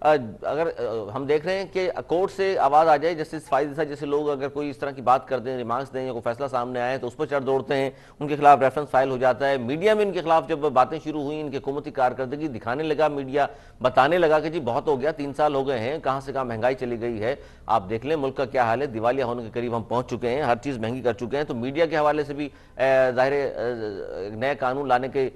اگر ہم دیکھ رہے ہیں کہ کورٹ سے آواز آ جائے، جسٹس فائز عیسیٰ جیسے لوگ اگر کوئی اس طرح کی بات کر دیں، ریمارکس دیں یا کوئی فیصلہ سامنے آئے تو اس پر چڑھ دوڑتے ہیں، ان کے خلاف ریفرنس فائل ہو جاتا ہے. میڈیا میں ان کے خلاف جب باتیں شروع ہوئیں، ان کی حکومتی کارکردگی دکھانے لگا میڈیا، بتانے لگا کہ جی بہت ہو گیا، 3 سال ہو گئے ہیں، کہاں سے کہاں مہنگائی چلی گئی ہے، آپ دیکھ لیں ملک کا کیا حال ہے، دیوالیہ ہونے کے قریب ہم پہنچ چکے ہیں، ہر چیز مہنگی کر چکے ہیں. تو میڈیا کے حوالے سے بھی ظاہر نئے قانون لانے کے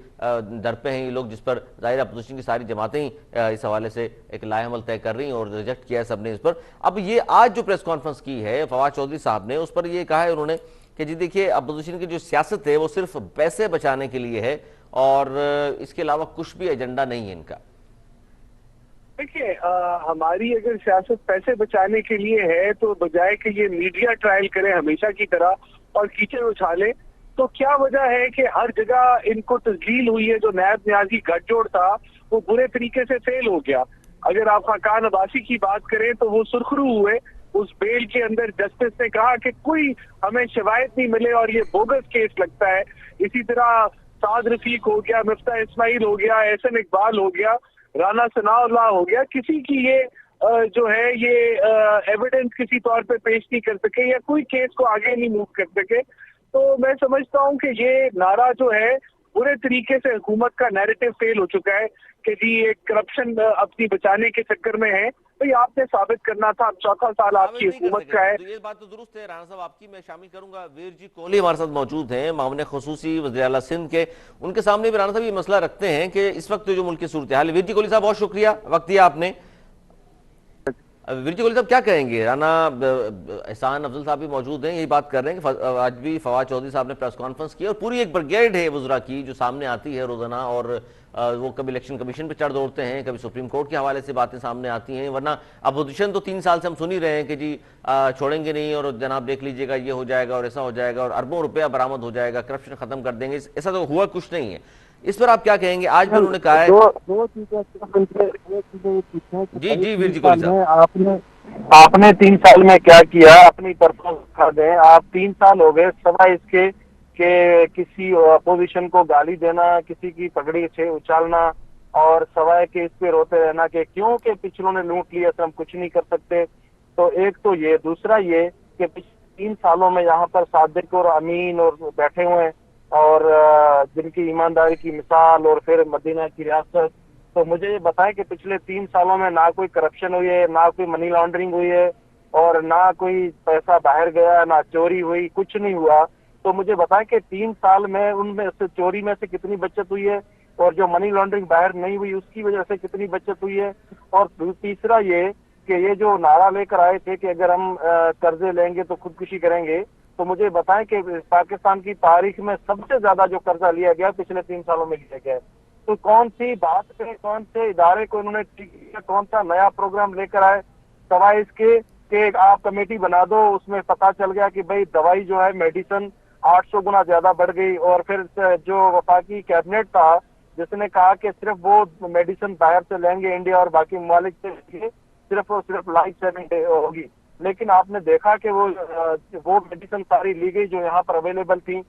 در پہ ہیں یہ لوگ، جس پر ظاہر اپوزیشن کی ساری جماعتیں ہی اس حوالے سے ایک لائحہ عمل طے کر رہی ہیں اور ریجیکٹ کیا ہے سب نے اس پر. اب یہ آج جو پریس کانفرنس کی ہے فواد چودھری صاحب نے، اس پر یہ کہا ہے انہوں نے کہ جی دیکھیے اپوزیشن کی جو سیاست ہے وہ صرف پیسے بچانے کے لیے ہے اور اس کے علاوہ کچھ بھی ایجنڈا نہیں ہے ان کا. دیکھیے ہماری اگر سیاست پیسے بچانے کے لیے ہے تو بجائے کہ یہ میڈیا ٹرائل کرے ہمیشہ کی طرح اور کیچڑ اچھالے، تو کیا وجہ ہے کہ ہر جگہ ان کو تسلیل ہوئی ہے. جو نیب نیازی گٹھ جوڑ تھا وہ برے طریقے سے فیل ہو گیا. اگر آپ خاقان عباسی کی بات کریں تو وہ سرخرو ہوئے. اس بیل کے اندر جسٹس نے کہا کہ کوئی ہمیں شواہد نہیں ملے اور یہ بوگس کیس لگتا ہے. اسی طرح سعد رفیق ہو گیا، مفتاح اسماعیل ہو گیا، احسن اقبال ہو گیا، رانا ثناء اللہ ہو گیا، کسی کی یہ جو ہے یہ ایویڈنس کسی طور پہ پیش نہیں کر سکے یا کوئی کیس کو آگے نہیں موو کر سکے. تو میں سمجھتا ہوں کہ یہ نعرہ جو ہے برے طریقے سے حکومت کا نیریٹو فیل ہو چکا ہے کہ جی ایک کرپشن اپنی بچانے کے چکر میں ہے. بھئی آپ نے ثابت کرنا تھا. اب 4 سال آپ کی حکومت کا ہے. تو یہ بات تو درست ہے رانا صاحب آپ کی. میں شامل کروں گا ویر جی کوہلی ہمارے ساتھ موجود ہیں، معاون خصوصی وزیر اعلیٰ سندھ کے. ان کے سامنے بھی رانا صاحب یہ مسئلہ رکھتے ہیں کہ اس وقت جو ملک کی صورتحال ہے. ویر جی کوہلی صاحب بہت شکریہ وقت دیا آپ نے. ویر جی کوہلی صاحب کیا کہیں گے؟ رانا احسان افضل صاحب بھی موجود ہیں، یہی بات کر رہے ہیں کہ آج بھی فواد چودھری صاحب نے پریس کانفرنس کی اور پوری ایک بریگیڈ ہے وزراء کی جو سامنے آتی ہے روزانہ، اور وہ کبھی الیکشن کمیشن پہ چڑھ دوڑتے ہیں، کبھی سپریم کورٹ کے حوالے سے باتیں سامنے آتی ہیں. ورنہ اپوزیشن تو 3 سال سے ہم سن ہی رہے ہیں کہ جی چھوڑیں گے نہیں اور جناب دیکھ لیجئے گا یہ ہو جائے گا اور ایسا ہو جائے گا اور اربوں روپیہ برآمد ہو جائے گا، کرپشن ختم کر دیں گے. ایسا تو ہوا کچھ نہیں ہے. اس پر آپ کیا کہیں گے؟ آج بھی انہوں نے کہا ہے دو جی جی ویر جی 3 کوہلی سال صاحب میں آپ نے 3 سال میں کیا کیا اپنی پرفارمنس دکھا دیں. آپ 3 سال ہو گئے سوائے اس کے کہ کسی اپوزیشن کو گالی دینا، کسی کی پگڑی سے اچالنا اور سوائے کہ اس پہ روتے رہنا کہ کیوں کہ پچھلوں نے لوٹ لیا تو ہم کچھ نہیں کر سکتے. تو ایک تو یہ، دوسرا یہ کہ پچھلے 3 سالوں میں یہاں پر صادق اور امین اور بیٹھے ہوئے ہیں اور جن کی ایمانداری کی مثال اور پھر مدینہ کی ریاست. تو مجھے یہ بتائیں کہ پچھلے 3 سالوں میں نہ کوئی کرپشن ہوئی ہے، نہ کوئی منی لانڈرنگ ہوئی ہے اور نہ کوئی پیسہ باہر گیا، نہ چوری ہوئی، کچھ نہیں ہوا. تو مجھے بتائیں کہ 3 سال میں ان میں سے چوری میں سے کتنی بچت ہوئی ہے اور جو منی لانڈرنگ باہر نہیں ہوئی اس کی وجہ سے کتنی بچت ہوئی ہے. اور تیسرا یہ کہ یہ جو نعرہ لے کر آئے تھے کہ اگر ہم قرضے لیں گے تو خودکشی کریں گے، تو مجھے بتائیں کہ پاکستان کی تاریخ میں سب سے زیادہ جو قرضہ لیا گیا پچھلے 3 سالوں میں لیا گیا. تو کون سی بات پہ، کون سے ادارے کو انہوں نے ٹھیک کیا، کون سا نیا پروگرام لے کر آئے سوائے اس کے کہ آپ کمیٹی بنا دو. اس میں پتا چل گیا کہ بھئی دوائی جو ہے میڈیسن 800 گنا زیادہ بڑھ گئی. اور پھر جو وفاقی کیبنٹ تھا جس نے کہا کہ صرف وہ میڈیسن باہر سے لیں گے انڈیا اور باقی ممالک سے صرف اور صرف لائف سیونگ ہوگی، لیکن آپ نے دیکھا کہ وہ میڈیسن ساری لی گئی جو یہاں پر اویلیبل تھی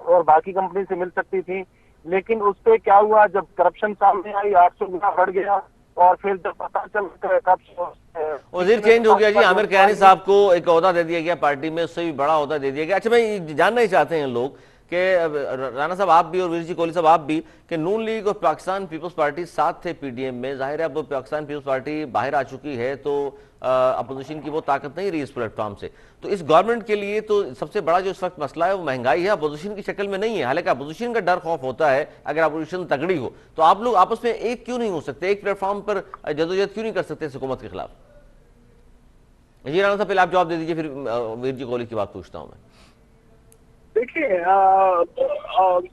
اور باقی کمپنی سے مل سکتی تھی. لیکن اس پہ کیا ہوا، جب کرپشن سامنے آئی 800 گنا بڑھ گیا اور پھر جب پتا چل وزیر چینج ہو گیا جی. عامر کیانی صاحب کو ایک عہدہ دے دیا گیا پارٹی میں، اس سے بھی بڑا عہدہ دے دیا گیا. اچھا میں جاننا ہی چاہتے ہیں لوگ کہ رانا صاحب آپ بھی اور ویر جی کوہلی صاحب آپ بھی کہ نون لیگ اور پاکستان پیپلز پارٹی ساتھ تھے پی ڈی ایم میں. ظاہر ہے اب پاکستان پیپلز پارٹی باہر آ چکی ہے تو اپوزیشن کی وہ طاقت نہیں رہی اس پلیٹ فارم سے. تو اس گورنمنٹ کے لیے تو سب سے بڑا جو اس وقت مسئلہ ہے وہ مہنگائی ہے، اپوزیشن کی شکل میں نہیں ہے. حالانکہ اپوزیشن کا ڈر خوف ہوتا ہے اگر اپوزیشن تگڑی ہو تو آپ لوگ آپس میں ایک کیوں نہیں ہو سکتے، ایک پلیٹ فارم پر جدوجہد کیوں نہیں کر سکتے اس حکومت کے خلاف؟ جی رانا صاحب پہلے آپ جواب دے دیجیے پھر ویر جی کوہلی کی بات پوچھتا ہوں میں. دیکھیے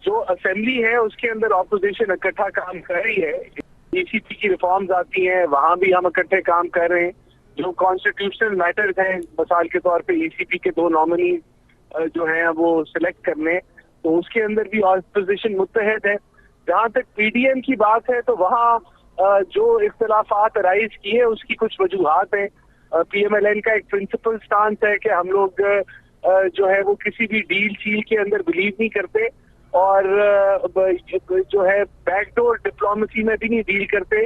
جو اسمبلی ہے اس کے اندر اپوزیشن اکٹھا کام کر رہی ہے. ای سی پی کی ریفارمز آتی ہیں وہاں بھی ہم اکٹھے کام کر رہے ہیں. جو کانسٹیٹیوشنل میٹرز ہیں مثال کے طور پہ ای سی پی کے 2 نامنی جو ہیں وہ سلیکٹ کرنے، تو اس کے اندر بھی اپوزیشن متحد ہے. جہاں تک پی ڈی ایم کی بات ہے تو وہاں جو اختلافات رائز کیے اس کی کچھ وجوہات ہیں. پی ایم ایل این کا ایک پرنسپل سٹانس ہے کہ ہم لوگ جو ہے وہ کسی بھی ڈیل شیل کے اندر بلیو نہیں کرتے اور جو ہے بیک ڈور ڈپلومیسی میں بھی نہیں ڈیل کرتے.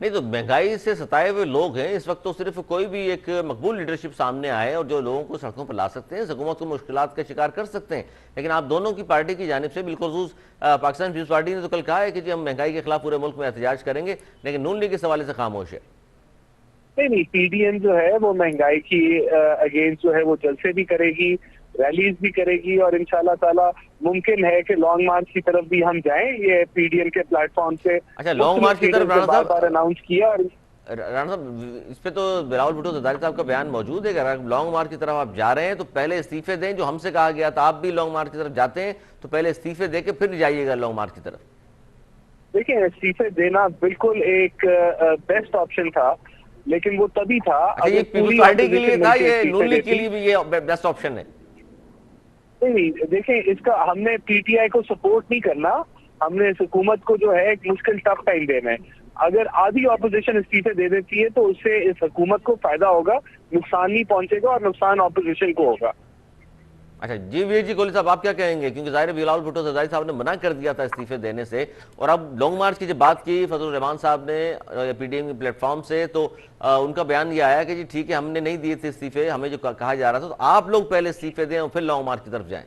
نہیں تو مہنگائی سے ستائے ہوئے لوگ ہیں اس وقت، تو صرف کوئی بھی ایک مقبول لیڈرشپ سامنے آئے اور جو لوگوں کو سڑکوں پر لا سکتے ہیں، حکومت کو مشکلات کا شکار کر سکتے ہیں. لیکن آپ دونوں کی پارٹی کی جانب سے، بالخصوص پاکستان پیپلز پارٹی نے تو کل کہا ہے کہ جی ہم مہنگائی کے خلاف پورے ملک میں احتجاج کریں گے، لیکن نون لیگ اس حوالے سے خاموش ہے. نہیں، پی ڈی ایم جو ہے وہ مہنگائی کی اگینسٹ جو ہے وہ جلسے بھی کرے گی، ریلیز بھی کرے گی، اور انشاءاللہ تعالی ممکن ہے کہ لانگ مارچ کی طرف بھی ہم جائیں. یہ پی ڈی ایم کے پلیٹ فارم سے اچھا، لانگ مارچ کی طرف رانا بار صاحب، بار اناؤنس کیا. اور رانا صاحب اس پہ تو بلاول بھٹو زرداری صاحب کا بیان موجود ہے کہ اگر لانگ مارچ کی طرف آپ جا رہے ہیں تو پہلے استعفے دیں، جو ہم سے کہا گیا تھا. آپ بھی لانگ مارچ کی طرف جاتے ہیں تو پہلے استعفے دے کے پھر جائیے گا لانگ مارچ کی طرف. دیکھیں، استعفے دینا بالکل ایک بیسٹ آپشن تھا، لیکن وہ تبھی تھا اچھا، یہ پیپلز پارٹی کے لیے تھا، یہ نون لیگ کے لیے بھی یہ بیسٹ آپشن ہے؟ نہیں، دیکھیں اس کا ہم نے پی ٹی آئی کو سپورٹ نہیں کرنا، ہم نے اس حکومت کو جو ہے ایک مشکل ٹف ٹائم دینا ہے. اگر آدھی اپوزیشن استعفے دے دیتی ہے تو اس سے اس حکومت کو فائدہ ہوگا، نقصان نہیں پہنچے گا، اور نقصان اپوزیشن کو ہوگا. اچھا جی، ویر جی کوہلی صاحب آپ کیا کہیں گے؟ کیونکہ ظاہر بلاول بھٹو زرداری صاحب نے منع کر دیا تھا استعفے دینے سے، اور اب لانگ مارچ کی جب بات کی فضل الرحمان صاحب نے پی ڈی ایم کے پلیٹ فارم سے، تو ان کا بیان یہ آیا کہ جی ٹھیک ہے ہم نے نہیں دیے تھے استعفے، ہمیں جو کہا جا رہا تھا، تو آپ لوگ پہلے استعفے دیں اور پھر لانگ مارچ کی طرف جائیں.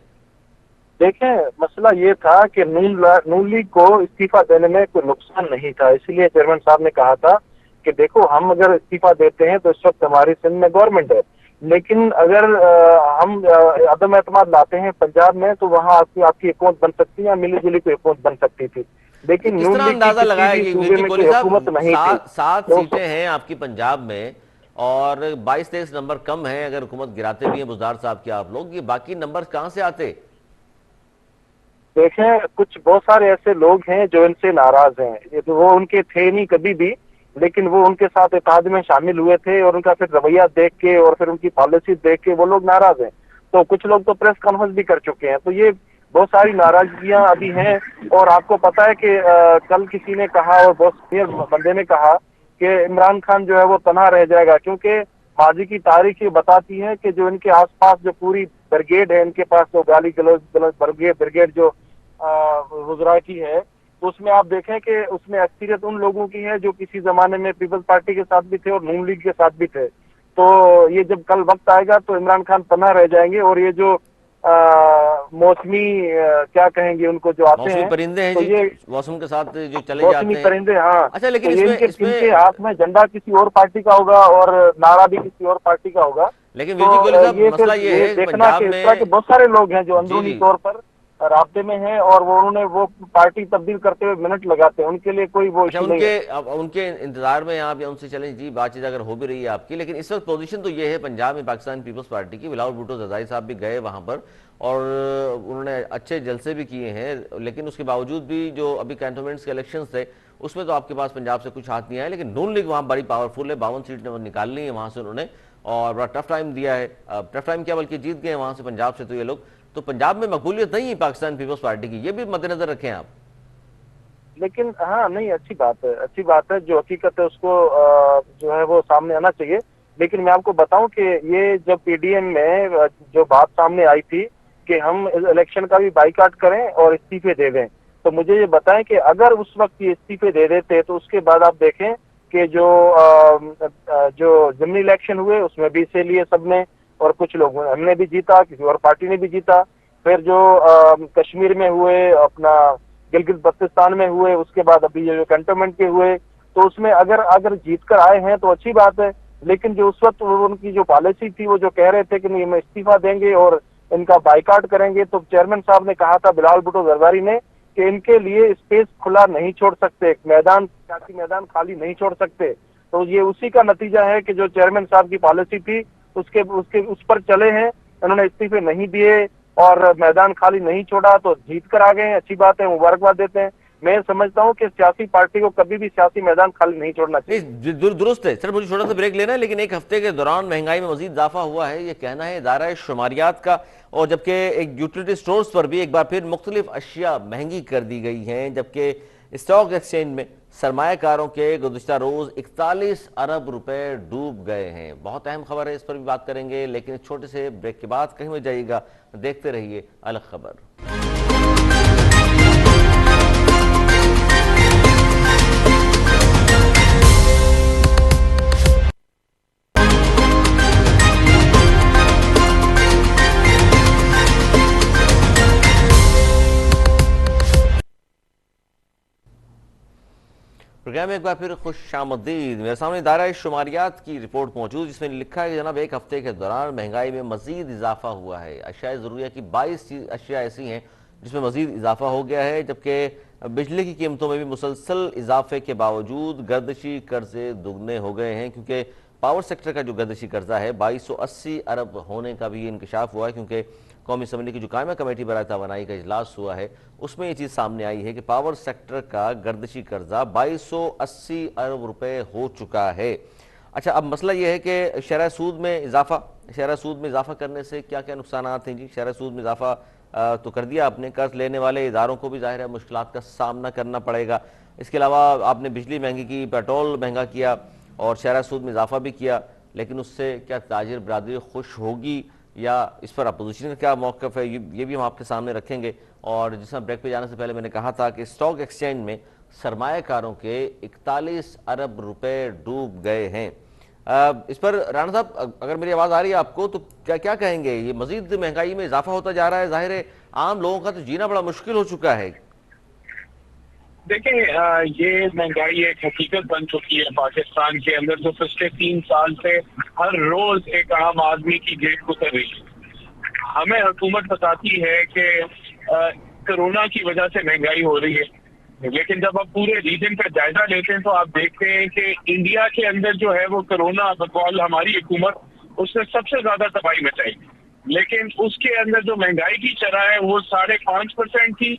دیکھیں، مسئلہ یہ تھا کہ نون لیگ کو استعفیٰ دینے میں کوئی نقصان نہیں تھا، اسی لیے چیئرمین صاحب نے کہا تھا کہ دیکھو ہم اگر استعفیٰ دیتے ہیں تو اس وقت ہماری سندھ میں گورنمنٹ ہے، لیکن اگر ہم عدم اعتماد لاتے ہیں پنجاب میں تو وہاں آپ کی حکومت بن سکتی ہے یا ملی جلی کوئی حکومت بن سکتی تھی. لیکن کس نون طرح لیگ کی اندازہ کسی لگایا بھی کہ ویر صوبے جی میں کوہلی کوئی صاحب حکومت نہیں تھی. سات سیٹیں ہیں آپ کی پنجاب میں اور 22-23 نمبر کم ہیں اگر حکومت گراتے بھی ہیں بزدار صاحب کی آپ لوگ، یہ باقی نمبر کہاں سے آتے؟ دیکھیں، کچھ بہت سارے ایسے لوگ ہیں جو ان سے ناراض ہیں، وہ ان کے تھے نہیں کبھی بھی، لیکن وہ ان کے ساتھ اتحاد میں شامل ہوئے تھے، اور ان کا پھر رویہ دیکھ کے اور پھر ان کی پالیسی دیکھ کے وہ لوگ ناراض ہیں. تو کچھ لوگ تو پریس کانفرنس بھی کر چکے ہیں. تو یہ بہت ساری ناراضگیاں ابھی ہیں. اور آپ کو پتا ہے کہ کل کسی نے کہا، اور بہت سینئر بندے نے کہا کہ عمران خان جو ہے وہ تنہا رہ جائے گا، کیونکہ ماضی کی تاریخ یہ بتاتی ہے کہ جو ان کے آس پاس جو پوری برگیڈ ہے ان کے پاس، جو گالی گلوچ برگیڈ جو وزراء کی ہے، تو اس میں آپ دیکھیں کہ اس میں اکثریت ان لوگوں کی ہے جو کسی زمانے میں پیپلز پارٹی کے ساتھ بھی تھے اور نون لیگ کے ساتھ بھی تھے. تو یہ جب کل وقت آئے گا تو عمران خان تنہا رہ جائیں گے، اور یہ جو موسمی کیا کہیں گے ان کو جو آتے موسمی ہیں، پرندے ہیں تو جی، یہ موسم کے ساتھ جو چلے موسمی جاتے ہیں. پرندے، ہاں، اچھا لیکن تو اس یہ میں ان کے ہاتھ میں جھنڈا کسی اور پارٹی کا ہوگا اور نعرہ بھی کسی اور پارٹی کا ہوگا. لیکن تو ویر جی کوہلی صاحب یہ مسئلہ پھر یہ یہ ہے کہ دیکھنا پنجاب کہ اس میں طرح کے بہت سارے لوگ ہیں جو جی اندرونی جی طور پر رابطے میں ہیں، اور وہ انہوں نے وہ پارٹی تبدیل کرتے ہوئے منٹ لگاتے ہیں، ان کے لیے کوئی وہ اچھا، ایشو نہیں ہے. ان کے انتظار میں آپ یا ان سے چلیں جی، بات چیت اگر ہو بھی رہی ہے آپ کی، لیکن اس وقت پوزیشن تو یہ ہے پنجاب میں پاکستان پیپلز پارٹی کی. بلاول بھٹو زرداری صاحب بھی گئے وہاں پر اور انہوں نے اچھے جلسے بھی کیے ہیں، لیکن اس کے باوجود بھی جو ابھی کینٹونمنٹس کے الیکشنز تھے اس میں تو آپ کے پاس پنجاب سے کچھ ہاتھ نہیں آیا. لیکن نون لیگ وہاں بڑی پاورفل ہے، 52 سیٹ نے نکال لی ہیں وہاں سے انہوں نے، اور بڑا ٹف ٹائم دیا ہے. ٹف ٹائم کیا بلکہ جیت گئے وہاں سے پنجاب سے. تو یہ لوگ تو پنجاب میں مقبولیت نہیں ہے پاکستان پیپلز پارٹی کی، یہ بھی مد نظر رکھیں آپ. لیکن ہاں، نہیں، اچھی بات ہے، جو حقیقت ہے اس کو جو ہے وہ سامنے آنا چاہیے. لیکن میں آپ کو بتاؤں کہ یہ جب پی ڈی ایم میں جو بات سامنے آئی تھی کہ ہم الیکشن کا بھی بائیکاٹ کریں اور استعفے دے دیں، تو مجھے یہ بتائیں کہ اگر اس وقت یہ استعفے دے دیتے تو اس کے بعد آپ دیکھیں کہ جو ضمنی الیکشن ہوئے اس میں بھی حصے لیے سب نے، اور کچھ لوگ ہم نے بھی جیتا، کسی اور پارٹی نے بھی جیتا. پھر جو کشمیر میں ہوئے، اپنا گلگت بلتستان میں ہوئے، اس کے بعد ابھی جو کنٹونمنٹ کے ہوئے، تو اس میں اگر جیت کر آئے ہیں تو اچھی بات ہے. لیکن جو اس وقت ان کی جو پالیسی تھی، وہ جو کہہ رہے تھے کہ نہیں ہم استعفیٰ دیں گے اور ان کا بائیکاٹ کریں گے، تو چیئرمین صاحب نے کہا تھا بلاول بھٹو زرداری نے کہ ان کے لیے اسپیس کھلا نہیں چھوڑ سکتے، سیاسی میدان خالی نہیں چھوڑ سکتے. تو یہ اسی کا نتیجہ ہے کہ جو چیئرمین صاحب کی پالیسی تھی اس پر چلے ہیں، انہوں نے استعفے نہیں دیے اور میدان خالی نہیں چھوڑا، تو جیت کر آ گئے ہیں. اچھی بات ہے، مبارکباد دیتے ہیں. میں سمجھتا ہوں کہ سیاسی پارٹی کو کبھی بھی سیاسی میدان خالی نہیں چھوڑنا چاہیے. نہیں، درست ہے سر. مجھے چھوٹا سا بریک لینا ہے، لیکن ایک ہفتے کے دوران مہنگائی میں مزید اضافہ ہوا ہے، یہ کہنا ہے ادارہ شماریات کا، اور جبکہ ایک یوٹیلیٹی سٹورز پر بھی ایک بار پھر مختلف اشیاء مہنگی کر دی گئی ہیں، جبکہ اسٹاک ایکسچینج میں سرمایہ کاروں کے گزشتہ روز 41 ارب روپے ڈوب گئے ہیں. بہت اہم خبر ہے، اس پر بھی بات کریں گے، لیکن چھوٹے سے بریک کے بعد کہیں مت جائیے گا، دیکھتے رہیے الگ خبر. پروگرام میں ایک بار پھر خوش آمدید۔ میرے سامنے ادارہ شماریات کی رپورٹ موجود، جس میں لکھا ہے کہ جناب ایک ہفتے کے دوران مہنگائی میں مزید اضافہ ہوا ہے۔ اشیاء ضروریہ کی 22 اشیاء ایسی ہیں جس میں مزید اضافہ ہو گیا ہے، جبکہ بجلی کی قیمتوں میں بھی مسلسل اضافے کے باوجود گردشی قرضے دگنے ہو گئے ہیں، کیونکہ پاور سیکٹر کا جو گردشی قرضہ ہے 2280 ارب ہونے کا بھی انکشاف ہوا ہے، کیونکہ قومی اسمبلی کی جو قائمہ کمیٹی برائے توانائی کا اجلاس ہوا ہے اس میں یہ چیز سامنے آئی ہے کہ پاور سیکٹر کا گردشی قرضہ 2280 ارب روپے ہو چکا ہے۔ اچھا، اب مسئلہ یہ ہے کہ شرح سود میں اضافہ کرنے سے کیا کیا نقصانات ہیں جی؟ شرح سود میں اضافہ تو کر دیا آپ نے، قرض لینے والے اداروں کو بھی ظاہر ہے مشکلات کا سامنا کرنا پڑے گا۔ اس کے علاوہ آپ نے بجلی مہنگی کی، پیٹرول مہنگا کیا اور شرح سود میں اضافہ بھی کیا، لیکن اس سے کیا تاجر برادری خوش ہوگی یا اس پر اپوزیشن کا کیا موقف ہے، یہ بھی ہم آپ کے سامنے رکھیں گے۔ اور جس میں بریک پہ جانے سے پہلے میں نے کہا تھا کہ اسٹاک ایکسچینج میں سرمایہ کاروں کے 41 ارب روپے ڈوب گئے ہیں۔ اس پر رانا صاحب اگر میری آواز آ رہی ہے آپ کو تو کیا کہیں گے؟ یہ مزید مہنگائی میں اضافہ ہوتا جا رہا ہے، ظاہر ہے عام لوگوں کا تو جینا بڑا مشکل ہو چکا ہے۔ دیکھیں، یہ مہنگائی ایک حقیقت بن چکی ہے پاکستان کے اندر، جو پچھلے 3 سال سے ہر روز ایک عام آدمی کی جیب گزر رہی ہے۔ ہمیں حکومت بتاتی ہے کہ کرونا کی وجہ سے مہنگائی ہو رہی ہے، لیکن جب آپ پورے ریجن کا جائزہ لیتے ہیں تو آپ دیکھتے ہیں کہ انڈیا کے اندر جو ہے وہ کرونا بقول ہماری حکومت اس نے سب سے زیادہ تباہی مچائی، لیکن اس کے اندر جو مہنگائی کی شرح ہے وہ 5.5% تھی،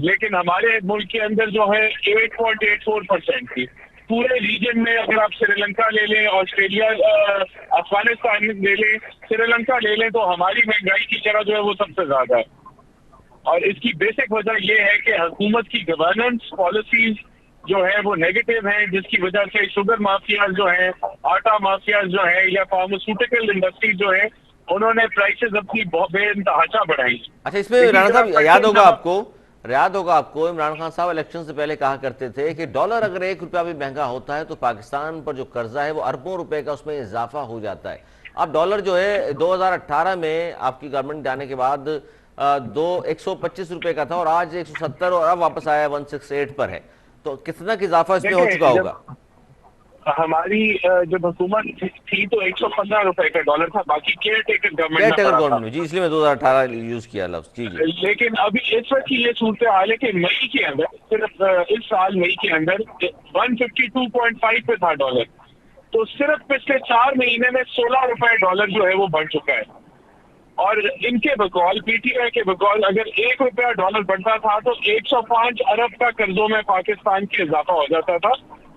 لیکن ہمارے ملک کے اندر جو ہے 8.84% تھی۔ پورے ریجن میں اگر آپ سری لنکا لے لیں، آسٹریلیا، افغانستان لے لیں، سری لنکا لے لیں، تو ہماری مہنگائی کی شرح جو ہے وہ سب سے زیادہ ہے۔ اور اس کی بیسک وجہ یہ ہے کہ حکومت کی گورننس پالیسیز جو ہے وہ نیگیٹو ہیں، جس کی وجہ سے شوگر مافیاز جو ہیں، آٹا مافیاز جو ہیں، یا فارماسیوٹیکل انڈسٹری جو ہے، انہوں نے پرائسز اپنی بے انتہا بڑھائی۔ اچھا، اس میں رانا صاحب یاد ہوگا آپ کو عمران خان صاحب الیکشن سے پہلے کہا کرتے تھے کہ ڈالر اگر 1 روپیہ بھی مہنگا ہوتا ہے تو پاکستان پر جو قرضہ ہے وہ اربوں روپے کا اس میں اضافہ ہو جاتا ہے۔ اب ڈالر جو ہے 2018 میں آپ کی گورنمنٹ جانے کے بعد 125 روپے کا تھا اور آج 170 اور اب واپس آیا 168 پر ہے، تو کتنا کا اضافہ اس میں ہو چکا ہوگا؟ ہماری جب حکومت تھی تو 115 روپے کا ڈالر تھا، باقی کیئر ٹیکر گورنمنٹ جی، اس لیے میں 2018 یوز کیا لفظ جی۔ لیکن ابھی اس وقت کی یہ صورتحال ہے کہ مئی کے اندر، صرف اس سال مئی کے اندر 152.5 پہ تھا ڈالر، تو صرف پچھلے 4 مہینے میں 16 روپے ڈالر جو ہے وہ بڑھ چکا ہے۔ اور ان کے بقول، پی ٹی آئی کے بقول، اگر 1 روپیہ ڈالر بڑھتا تھا تو 105 ارب کا قرضوں میں پاکستان کے اضافہ ہو جاتا تھا،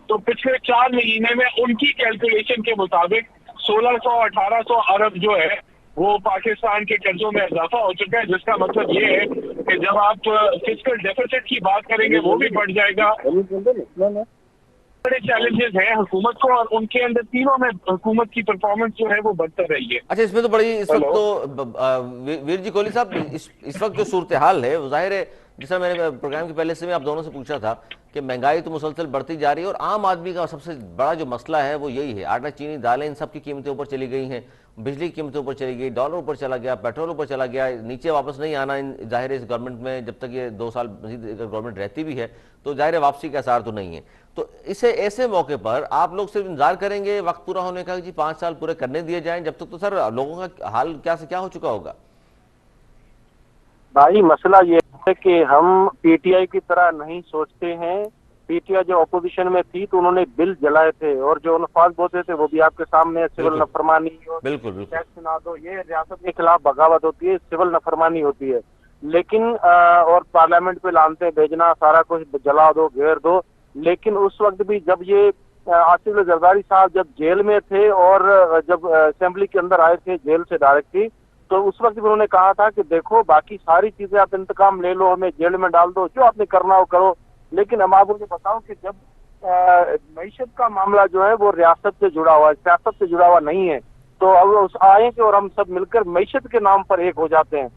تو پچھلے 4 مہینے میں ان کی کیلکولیشن کے مطابق 1600-1800 ارب جو ہے وہ پاکستان کے قرضوں میں اضافہ ہو چکا ہے، جس کا مطلب یہ ہے کہ جب آپ فسکل ڈیفیسٹ کی بات کریں گے وہ بھی بڑھ جائے گا۔ بڑے چیلنجز ہیں حکومت کو، اور ان کے اندر تینوں میں حکومت کی پرفارمنس جو ہے وہ بڑھتا رہی ہے۔ اچھا، اس میں تو بڑی اس وقت تو ویر جی کوہلی صاحب، اس وقت جو صورتحال ہے وہ ظاہر ہے، جس طرح میں نے پروگرام کے پہلے سے میں آپ دونوں سے پوچھا تھا کہ مہنگائی تو مسلسل بڑھتی جا رہی ہے اور عام آدمی کا سب سے بڑا جو مسئلہ ہے وہ یہی ہے، آٹا، چینی، دالیں، ان سب کی قیمتیں اوپر چلی گئی ہیں، بجلی کی قیمتیں اوپر چلی گئی، ڈالر اوپر چلا گیا، پیٹرول اوپر چلا گیا، نیچے واپس نہیں آنا ظاہر ہے اس گورنمنٹ میں، جب تک یہ 2 سال مزید اگر گورنمنٹ رہتی بھی ہے تو ظاہر ہے واپسی کا اثار تو نہیں ہے۔ تو اسے ایسے موقع پر آپ لوگ صرف انتظار کریں گے وقت پورا ہونے کا، جی 5 سال پورے کرنے دیے جائیں، جب تک تو سر لوگوں کا حال کیا سے کیا ہو چکا ہوگا؟ بھائی مسئلہ یہ ہے کہ ہم پی ٹی آئی کی طرح نہیں سوچتے ہیں۔ پی ٹی آئی جو اپوزیشن میں تھی تو انہوں نے بل جلائے تھے اور جو الفاظ بولتے تھے وہ بھی آپ کے سامنے، سول نافرمانی اور ٹیکس نہ دو، یہ ریاست کے خلاف بغاوت ہوتی ہے، سول نافرمانی ہوتی ہے۔ لیکن اور پارلیمنٹ پہ لانتے بھیجنا، سارا کچھ جلا دو، گھیر دو، لیکن اس وقت بھی جب یہ آصف زرداری صاحب جب جیل میں تھے اور جب اسمبلی کے اندر آئے تھے جیل سے ڈائریکٹلی، تو اس وقت بھی انہوں نے کہا تھا کہ دیکھو باقی ساری چیزیں آپ انتقام لے لو، ہمیں جیل میں ڈال دو، جو آپ نے کرنا ہو کرو، لیکن ہم آپ کو بتاؤں کہ جب معیشت کا معاملہ جو ہے وہ ریاست سے جڑا ہوا ہے، سیاست سے جڑا ہوا نہیں ہے، تو اب آئیں گے اور ہم سب مل کر معیشت کے نام پر ایک ہو جاتے ہیں۔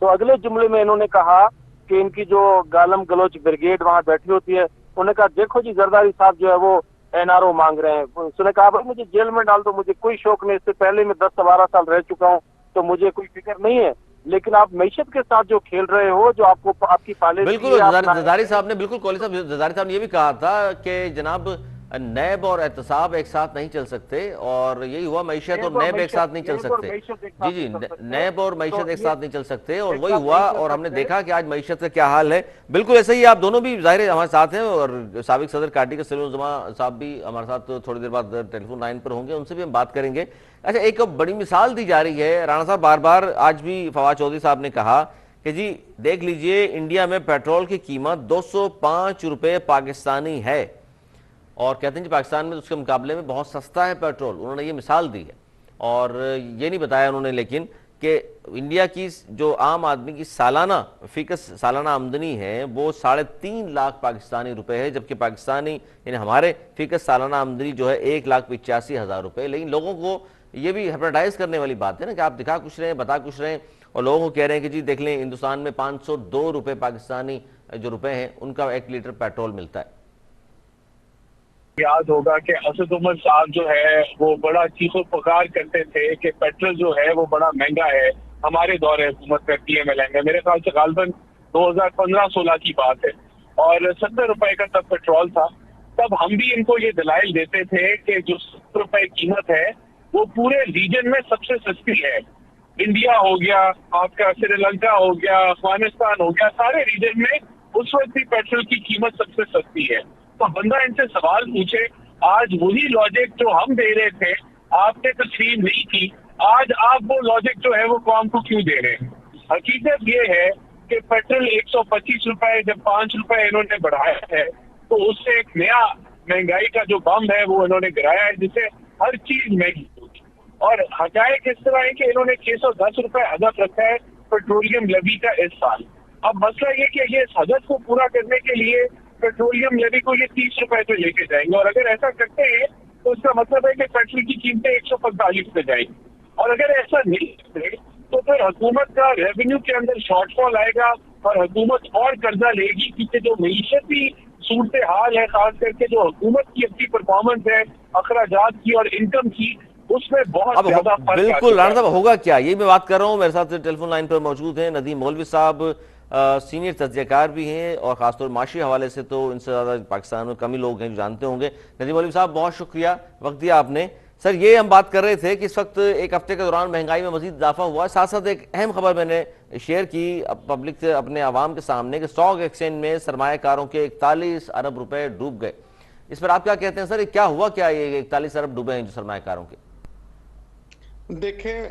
تو اگلے جملے میں انہوں نے کہا کہ ان کی جو گالم گلوچ بریگیڈ وہاں بیٹھی ہوتی ہے، انہوں نے کہا دیکھو جی زرداری صاحب جو ہے وہ NRO مانگ رہے ہیں۔ اس نے کہا بھائی مجھے جیل میں ڈال دو، مجھے کوئی شوق نہیں، اس سے پہلے میں 10-12 سال رہ چکا ہوں تو مجھے کوئی فکر نہیں ہے، لیکن آپ معیشت کے ساتھ جو کھیل رہے ہو، جو آپ کو آپ کی پالیسی بالکل زرداری صاحب نے بالکل کوہلی صاحب زرداری صاحب نے یہ بھی کہا تھا کہ جناب نیب اور احتساب ایک ساتھ نہیں چل سکتے، اور یہی ہوا معیشت اور نیب ایک ساتھ نہیں چل سکتے. جی جی نیب اور معیشت ایک ساتھ نہیں چل سکتے، اور وہی ہوا، اور ہم نے دیکھا کہ آج معیشت کا کیا حال ہے. بالکل ایسے ہی آپ دونوں بھی ظاہر ہے ہمارے ساتھ ہیں، اور سابق صدر کاٹی کے سلیم الزماں صاحب بھی ہمارے ساتھ تھوڑی دیر بعد ٹیلی فون لائن پر ہوں گے، ان سے بھی ہم بات کریں گے. اچھا، ایک بڑی مثال دی جا رہی ہے رانا صاحب، بار بار آج بھی فواد چودھری صاحب نے کہا کہ جی دیکھ لیجئے انڈیا میں پیٹرول کی قیمت 205 روپے پاکستانی ہے، اور کہتے ہیں جی پاکستان میں اس کے مقابلے میں بہت سستا ہے پیٹرول. انہوں نے یہ مثال دی ہے، اور یہ نہیں بتایا انہوں نے لیکن کہ انڈیا کی جو عام آدمی کی سالانہ فیکس سالانہ آمدنی ہے وہ 3.5 لاکھ پاکستانی روپے ہے، جبکہ پاکستانی یعنی ہمارے فیکس سالانہ آمدنی جو ہے 1,85,000 روپے. لیکن لوگوں کو یہ بھی ہیپناٹائز کرنے والی بات ہے نا کہ آپ دکھا کچھ رہے ہیں، بتا کچھ رہے ہیں، اور لوگوں کو کہہ رہے ہیں کہ جی دیکھ لیں ہندوستان میں 502 روپے پاکستانی جو روپے ہیں ان کا 1 لیٹر پیٹرول ملتا ہے. یاد ہوگا کہ اسد عمر صاحب جو ہے وہ بڑا چیخ و پکار کرتے تھے کہ پیٹرول جو ہے وہ بڑا مہنگا ہے. ہمارے دور حکومت میں پی ایم ایل این میں میرے خیال سے غالباً 2015-16 کی بات ہے، اور 70 روپے کا تب پیٹرول تھا. تب ہم بھی ان کو یہ دلائل دیتے تھے کہ جو 70 روپے قیمت ہے وہ پورے ریجن میں سب سے سستی ہے. انڈیا ہو گیا، آپ کا سری لنکا ہو گیا، افغانستان ہو گیا، سارے ریجن میں اس وقت بھی پیٹرول کی قیمت سب سے سستی ہے. تو بندہ ان سے سوال پوچھے، آج وہی لاجک جو ہم دے رہے تھے آپ نے تسلیم نہیں کی، آج آپ وہ لاجک جو ہے وہ قوم کو کیوں دے رہے ہیں؟ حقیقت یہ ہے کہ پیٹرول 125 روپے جب 5 روپے انہوں نے بڑھایا ہے تو اس سے ایک نیا مہنگائی کا جو بم ہے وہ انہوں نے گرایا ہے، جسے ہر چیز مہنگی ہوگی. اور حقائق اس طرح ہے کہ انہوں نے 610 روپے ہدف رکھا ہے پیٹرولیم لیوی کا اس سال. اب مسئلہ یہ کہ یہ اس ہدف کو پورا کرنے کے لیے پیٹرولیم لیوی کو یہ 30 روپے پہ لے کے جائیں گے، اور اگر ایسا کرتے ہیں تو اس کا مطلب ہے کہ پیٹرول کی قیمتیں 145 پہ جائیں گی. اور اگر ایسا نہیں کرتے تو پھر حکومت کا ریونیو کے اندر شارٹ فال آئے گا اور حکومت اور قرضہ لے گی، کیونکہ جو معیشتی صورتحال ہے، خاص کر کے جو حکومت کی اپنی پرفارمنس ہے اخراجات کی اور انکم کی، اس میں بہت زیادہ فرق. بالکل رانا صاحب، ہوگا کیا یہی میں بات کر رہا ہوں. میرے ساتھ ٹیلی فون لائن پر موجود ہیں ندیم مولوی صاحب، سینئر تجزیہ کار بھی ہیں، اور خاص طور معاشی حوالے سے تو ان سے زیادہ پاکستان میں کم ہی لوگ ہیں جو جانتے ہوں گے. ندیم مولوی صاحب بہت شکریہ وقت دیا آپ نے. سر یہ ہم بات کر رہے تھے کہ اس وقت ایک ہفتے کے دوران مہنگائی میں مزید اضافہ ہوا ہے، ساتھ ساتھ ایک اہم خبر میں نے شیئر کی پبلک سے اپنے عوام کے سامنے کہ اسٹاک ایکسچینج میں سرمایہ کاروں کے 41 ارب روپے ڈوب گئے. اس پر آپ کیا کہتے ہیں سر؟ یہ کیا ہوا، کیا یہ 41 ارب ڈوبے ہیں جو سرمایہ کاروں کے؟ دیکھیں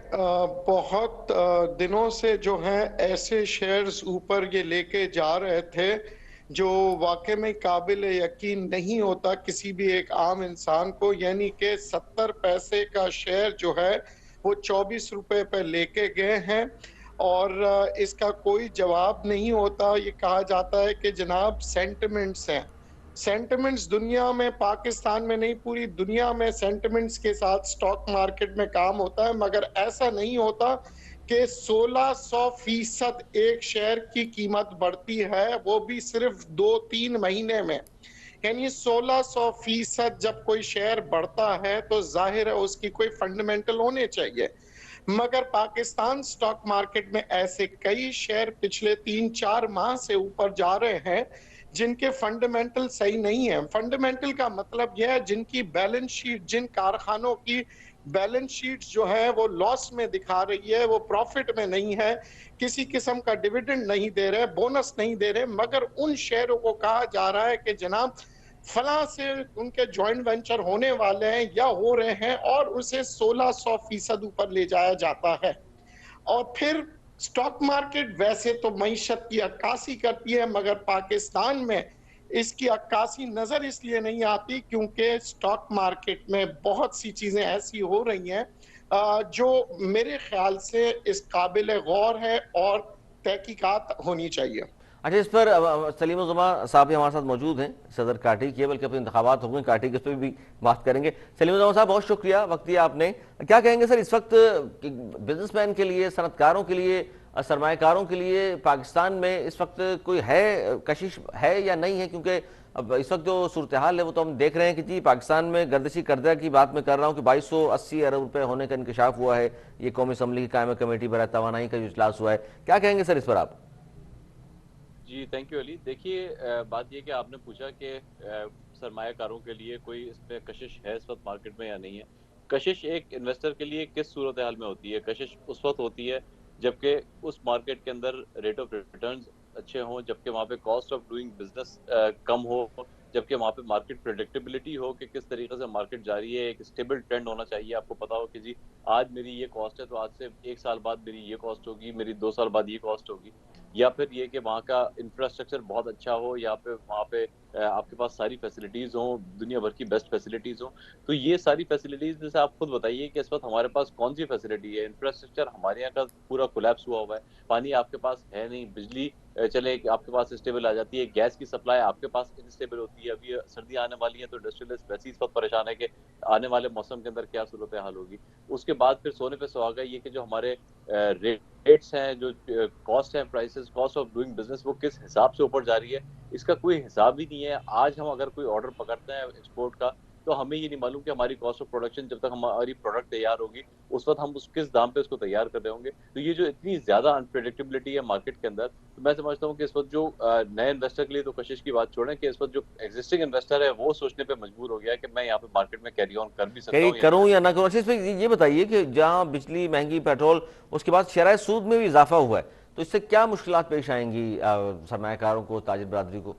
بہت دنوں سے جو ہیں ایسے شیئرز اوپر یہ لے کے جا رہے تھے جو واقع میں قابل یقین نہیں ہوتا کسی بھی ایک عام انسان کو. یعنی کہ 70 پیسے کا شیئر جو ہے وہ 24 روپے پہ لے کے گئے ہیں، اور اس کا کوئی جواب نہیں ہوتا. یہ کہا جاتا ہے کہ جناب سینٹیمنٹس ہیں. سینٹیمنٹس دنیا میں، پاکستان میں نہیں پوری دنیا میں سینٹیمنٹس کے ساتھ سٹاک مارکیٹ میں کام ہوتا ہے، مگر ایسا نہیں ہوتا کہ 1600% ایک شیئر کی قیمت بڑھتی ہے، وہ بھی صرف 2-3 مہینے میں. یعنی 1600% جب کوئی شیئر بڑھتا ہے تو ظاہر ہے اس کی کوئی فنڈامنٹل ہونے چاہیے. مگر پاکستان سٹاک مارکیٹ میں ایسے کئی شیئر پچھلے 3-4 ماہ سے اوپر جا رہے ہیں جن کے فنڈامنٹل صحیح نہیں ہیں. فنڈامنٹل کا مطلب یہ ہے جن کی بیلنس شیٹ، جن کارخانوں کی بیلنس شیٹ جو ہے وہ لاس میں دکھا رہی ہے، وہ پروفٹ میں نہیں ہے، کسی قسم کا ڈیویڈنڈ نہیں دے رہے، بونس نہیں دے رہے، مگر ان شیئروں کو کہا جا رہا ہے کہ جناب فلاں سے ان کے جوائنٹ وینچر ہونے والے ہیں یا ہو رہے ہیں، اور اسے 1600% اوپر لے جایا جاتا ہے. اور پھر سٹاک مارکیٹ ویسے تو معیشت کی عکاسی کرتی ہے، مگر پاکستان میں اس کی عکاسی نظر اس لیے نہیں آتی کیونکہ سٹاک مارکیٹ میں بہت سی چیزیں ایسی ہو رہی ہیں جو میرے خیال سے اس قابل غور ہے اور تحقیقات ہونی چاہیے. اچھا، اس پر سلیم الزماں صاحب بھی ہمارے ساتھ موجود ہیں، صدر کاٹی کے، بلکہ اپنے انتخابات ہو گئے کاٹی کے، اس پہ بھی بات کریں گے. سلیم الزماں صاحب بہت شکریہ وقت دیا آپ نے. کیا کہیں گے سر اس وقت بزنس مین کے لیے، صنعت کاروں کے لیے سرمایہ کاروں کے لیے پاکستان میں اس وقت کوئی ہے کشش ہے یا نہیں ہے؟ کیونکہ اب اس وقت جو صورتحال ہے وہ تو ہم دیکھ رہے ہیں کہ جی پاکستان میں گردشی قرضہ کی بات میں کر رہا ہوں کہ 2280 ارب روپے ہونے کا انکشاف ہوا ہے. یہ قومی اسمبلی کی قائمہ کمیٹی برائے توانائی کا جو اجلاس ہوا ہے, کیا کہیں گے سر اس پر آپ؟ جی تھینک یو علی. دیکھیے بات یہ کہ آپ نے پوچھا کہ سرمایہ کاروں کے لیے کوئی اس پہ کشش ہے اس وقت مارکیٹ میں یا نہیں ہے. کشش ایک انویسٹر کے لیے کس صورتحال میں ہوتی ہے؟ کشش اس وقت ہوتی ہے جبکہ اس مارکیٹ کے اندر ریٹ آف ریٹرنز اچھے ہوں, جبکہ وہاں پہ کاسٹ آف ڈوئنگ بزنس کم ہو, جبکہ وہاں پہ مارکیٹ پریڈکٹیبلٹی ہو کہ کس طریقے سے مارکیٹ جاری ہے, ایک اسٹیبل ٹرینڈ ہونا چاہیے. آپ کو پتا ہو کہ جی آج میری یہ کاسٹ ہے تو آج سے 1 سال بعد میری یہ کاسٹ ہوگی, میری 2 سال بعد یہ کاسٹ ہوگی. یا پھر یہ کہ وہاں کا انفراسٹرکچر بہت اچھا ہو, یا پھر وہاں پہ آپ کے پاس ساری فیسلٹیز ہوں, دنیا بھر کی بیسٹ فیسلٹیز ہوں. تو یہ ساری فیسلٹیز میں سے آپ خود بتائیے کہ اس وقت ہمارے پاس کون سی فیسلٹی ہے؟ انفراسٹرکچر ہمارے یہاں کا پورا کولیپس ہوا ہوا ہے, پانی آپ کے پاس ہے نہیں, بجلی چلے آپ کے پاس اسٹیبل آ جاتی ہے, گیس کی سپلائی آپ کے پاس انسٹیبل ہوتی ہے. ابھی سردیاں آنے والی ہیں تو انڈسٹریلسٹ ویسے اس وقت پریشان ہے کہ آنے والے موسم کے اندر کیا صورتحال ہوگی. اس کے بعد پھر سونے پہ سہاگا یہ کہ جو ہمارے ریٹس ہیں, جو کاسٹ ہیں, prices, cost of doing business وہ کس حساب سے اوپر جا رہی ہے, اس کا کوئی حساب ہی نہیں ہے. آج ہم اگر کوئی آرڈر پکڑتے ہیں ایکسپورٹ کا تو ہمیں یہ نہیں معلوم کہ ہماری کاسٹ آف پروڈکشن جب تک ہماری پروڈکٹ تیار ہوگی اس وقت ہم اس کس دام پہ اس کو تیار کر رہے ہوں گے. تو یہ جو اتنی زیادہ انپریڈکٹیبلٹی ہے مارکیٹ کے اندر, تو میں سمجھتا ہوں کہ اس وقت جو نئے انویسٹر کے لیے تو کشش کی بات چھوڑیں کہ اس وقت جو ایگزسٹنگ انویسٹر ہے وہ سوچنے پہ مجبور ہو گیا ہے کہ میں یہاں پہ مارکیٹ میں کیری آن کر بھی سکتا ہوں کروں یا نہ کروں. اچھا اس پہ یہ بتائیے کہ جہاں بجلی مہنگی, پیٹرول, اس کے بعد شرح سود میں بھی اضافہ ہوا ہے, تو اس سے کیا مشکلات پیش آئیں گی سرمایہ کاروں کو, تاجر برادری کو؟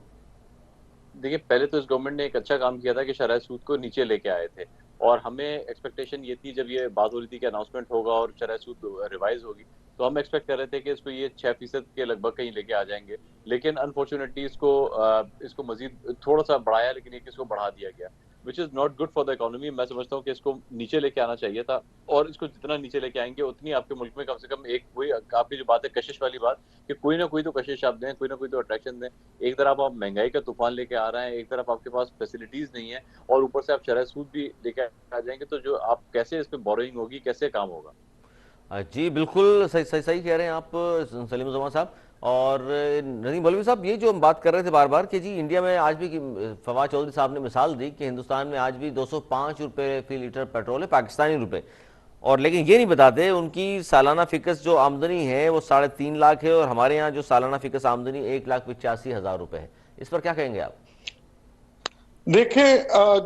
دیکھیے پہلے تو اس گورنمنٹ نے ایک اچھا کام کیا تھا کہ شرح سود کو نیچے لے کے آئے تھے, اور ہمیں ایکسپیکٹیشن یہ تھی جب یہ بات ہو رہی تھی کہ اناؤنسمنٹ ہوگا اور شرح سود ریوائز ہوگی, تو ہم ایکسپیکٹ کر رہے تھے کہ اس کو یہ 6% کے لگ بھگ کہیں لے کے آ جائیں گے. لیکن انفارچونیٹلی اس کو مزید تھوڑا سا بڑھایا, لیکن ایک اس کو بڑھا دیا گیا, which is not good for the economy. میں سمجھتا ہوں کہ اس کو نیچے لے کے آنا چاہیے تھا, اور اس کو جتنا نیچے لے کے آئیں گے اتنی آپ کے ملک میں کم سے کم ایک وہی آپ کی جو بات ہے کشش والی بات, کہ کوئی نہ کوئی تو کشش آپ دیں, کوئی نہ کوئی تو اٹریکشن دیں. ایک طرف آپ مہنگائی کا طوفان لے کے آ رہے ہیں, ایک طرف آپ کے پاس فیسلٹیز نہیں ہے, اور اوپر سے آپ شرح سود بھی لے کے آ جائیں گے, تو جو آپ کیسے اس پہ بوروئنگ ہوگی, کیسے کام ہوگا؟ جی بالکل صحیح کہہ رہے ہیں آپ سلیم الزمان صاحب. اور ندیم مولوی صاحب, یہ جو ہم بات کر رہے تھے بار بار کہ جی انڈیا میں آج بھی, فواد چودھری صاحب نے مثال دی کہ ہندوستان میں آج بھی 205 روپے فی لیٹر پیٹرول ہے, پاکستانی روپے, اور لیکن یہ نہیں بتاتے ان کی سالانہ فکس جو آمدنی ہے وہ 3.5 لاکھ ہے, اور ہمارے یہاں جو سالانہ فکس آمدنی 1,85,000 روپے ہے. اس پر کیا کہیں گے آپ؟ دیکھیں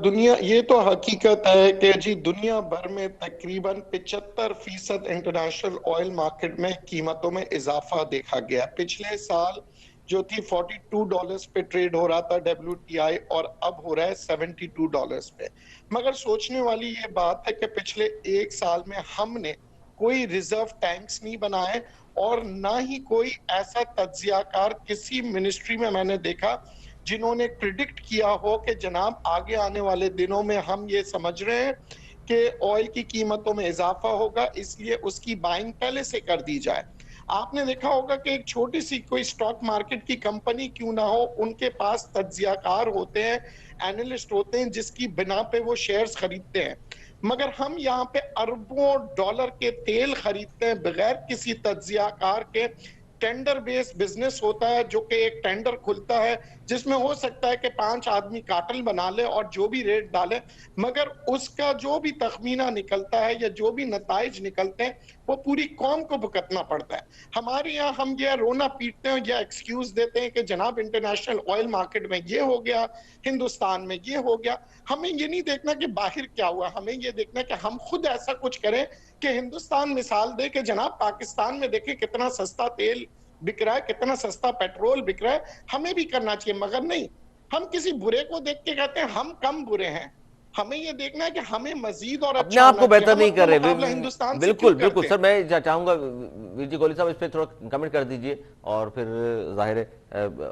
دنیا, یہ تو حقیقت ہے کہ جی دنیا بھر میں تقریباً 75% انٹرنیشنل آئل مارکیٹ میں قیمتوں میں اضافہ دیکھا گیا. پچھلے سال جو تھی $42 پہ ٹریڈ ہو رہا تھا WTI, اور اب ہو رہا ہے $72 پہ. مگر سوچنے والی یہ بات ہے کہ پچھلے 1 سال میں ہم نے کوئی ریزرو ٹینکس نہیں بنائے, اور نہ ہی کوئی ایسا تجزیہ کار کسی منسٹری میں نے دیکھا جنہوں نے پریڈکٹ کیا ہو کہ جناب آگے آنے والے دنوں میں ہم یہ سمجھ رہے ہیں کہ آئل کی قیمتوں میں اضافہ ہوگا, اس لیے اس کی بائنگ پہلے سے کر دی جائے. آپ نے دیکھا ہوگا کہ ایک چھوٹی سی کوئی سٹاک مارکیٹ کی کمپنی کیوں نہ ہو, ان کے پاس تجزیہ کار ہوتے ہیں, اینالسٹ ہوتے ہیں, جس کی بنا پہ وہ شیئرز خریدتے ہیں. مگر ہم یہاں پہ اربوں ڈالر کے تیل خریدتے ہیں بغیر کسی تجزیہ کار کے. ٹینڈر بیس بزنس ہوتا ہے, جو کہ ایک ٹینڈر کھلتا ہے جس میں ہو سکتا ہے کہ 5 آدمی کارٹل بنا لے اور جو بھی ریٹ ڈالے, مگر اس کا جو بھی تخمینہ نکلتا ہے یا جو بھی نتائج نکلتے ہیں وہ پوری قوم کو بھگتنا پڑتا ہے. ہمارے یہاں ہم یہ رونا پیٹتے ہیں یا ایکسکیوز دیتے ہیں کہ جناب انٹرنیشنل آئل مارکیٹ میں یہ ہو گیا, ہندوستان میں یہ ہو گیا. ہمیں یہ نہیں دیکھنا کہ باہر کیا ہوا, ہمیں یہ دیکھنا کہ ہم خود ایسا کچھ کریں کہ ہندوستان مثال دے کہ جناب پاکستان میں دیکھیں کتنا سستا تیل بک رہا ہے, کتنا سستا پیٹرول بک رہا ہے, ہمیں بھی کرنا چاہیے. مگر نہیں, ہم کسی برے کو دیکھ کے کہتے ہیں ہم کم برے ہیں. ہمیں یہ دیکھنا ہے کہ ہمیں مزید اور اپنے اچھا آپ ہونا کو چاہیے. بہتر ہم نہیں اپنا کر رہے. مقابلہ ہندوستان سے بالکل کیوں کرتے ہیں؟ سر, میں چاہوں گا ویر جی کوہلی صاحب اس پہ تھوڑا کمنٹ کر دیجئے, اور پھر ظاہر ہے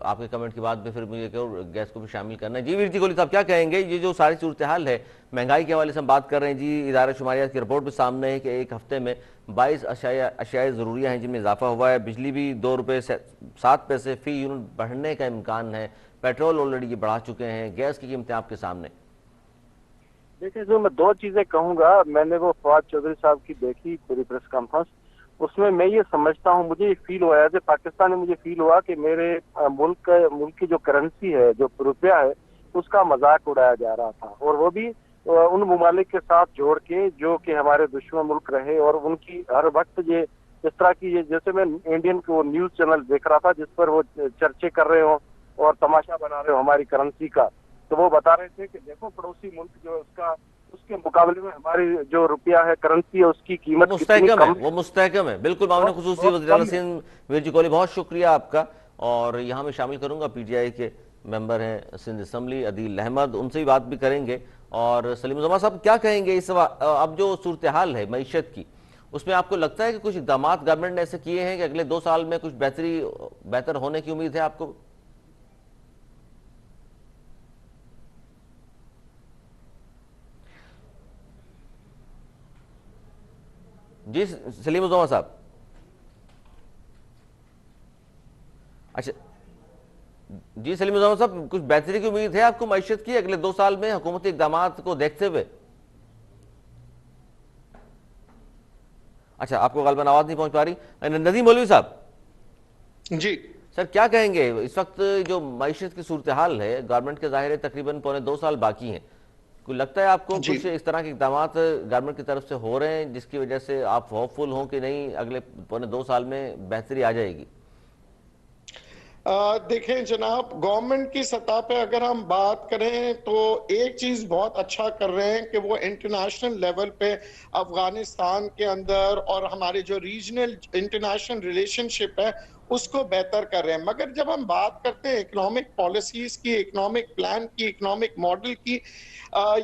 آپ کے کمنٹ کے بعد میں پھر مجھے گیس کو بھی شامل کرنا ہے. جی ویر جی کوہلی صاحب کیا کہیں گے؟ یہ جو ساری صورتحال ہے مہنگائی کے حوالے سے ہم بات کر رہے ہیں, جی ادارہ شماریات کی رپورٹ بھی سامنے ہے کہ ایک ہفتے میں 22 اشیاء ضروریہ ہیں جن میں اضافہ ہوا ہے. بجلی بھی 2 روپے 7 پیسے فی یونٹ بڑھنے کا امکان ہے, پیٹرول آلریڈی یہ بڑھا چکے ہیں, گیس کی قیمتیں آپ کے سامنے. دیکھیں جو میں 2 چیزیں کہوں گا, میں نے وہ فواد چودھری صاحب کی دیکھی پوری پریس کانفرنس, اس میں یہ سمجھتا ہوں، مجھے یہ فیل ہوا ہے، پاکستان میں مجھے فیل ہوا کہ میرے ملک کی جو کرنسی ہے، جو روپیہ ہے، اس کا مذاق اڑایا جا رہا تھا، اور وہ بھی ان ممالک کے ساتھ جوڑ کے جو کہ ہمارے دشمن ملک رہے، اور ان کی ہر وقت یہ اس طرح کی، جیسے میں انڈین کو نیوز چینل دیکھ رہا تھا جس پر وہ چرچے کر رہے ہوں اور تماشا بنا رہے ہو ہماری کرنسی کا، تو وہ بتا رہے تھے کہ دیکھو پڑوسی ملک جو اس کے مقابلے میں ہماری جو روپیہ ہے، کرنسی ہے، اس کی وہ قیمت کتنی مستحکم ہے، کم وہ مستحکم ہے، بالکل معاون خصوصی بہت وزیر اعلیٰ کم ہے۔ سندھ ویر جی کوہلی، بہت شکریہ آپ کا۔ اور یہاں میں شامل کروں گا پی ٹی آئی کے ممبر ہیں سندھ اسمبلی عدیل احمد، ان سے بھی بات بھی کریں گے۔ اور سلیم الزماں صاحب کیا کہیں گے اس اب جو صورتحال ہے معیشت کی، اس میں آپ کو لگتا ہے کہ کچھ اقدامات گورنمنٹ نے ایسے کیے ہیں کہ اگلے 2 سال میں کچھ بہتر ہونے کی امید ہے آپ کو؟ جی سلیم الزماں صاحب، اچھا جی سلیم الزماں صاحب، کچھ بہتری کی امید ہے آپ کو معیشت کی اگلے 2 سال میں حکومتی اقدامات کو دیکھتے ہوئے؟ اچھا، آپ کو غالباً آواز نہیں پہنچ پا رہی۔ ندیم مولوی صاحب، جی سر کیا کہیں گے اس وقت جو معیشت کی صورتحال ہے، گورنمنٹ کے ظاہر ہے تقریباً 2.25 سال باقی ہیں، کوئی لگتا ہے آپ کو جی کچھ اس طرح کے اقدامات گورنمنٹ کی طرف سے ہو رہے ہیں جس کی وجہ سے آپ ہوپ فل ہوں کہ نہیں اگلے 2.25 سال میں بہتری آ جائے گی؟ دیکھیں جناب، گورنمنٹ کی سطح پہ اگر ہم بات کریں تو ایک چیز بہت اچھا کر رہے ہیں کہ وہ انٹرنیشنل لیول پہ افغانستان کے اندر اور ہمارے جو ریجنل انٹرنیشنل ریلیشن شپ ہے اس کو بہتر کر رہے ہیں۔ مگر جب ہم بات کرتے ہیں اکنامک پالیسیز کی، اکنامک پلان کی، اکنامک ماڈل کی،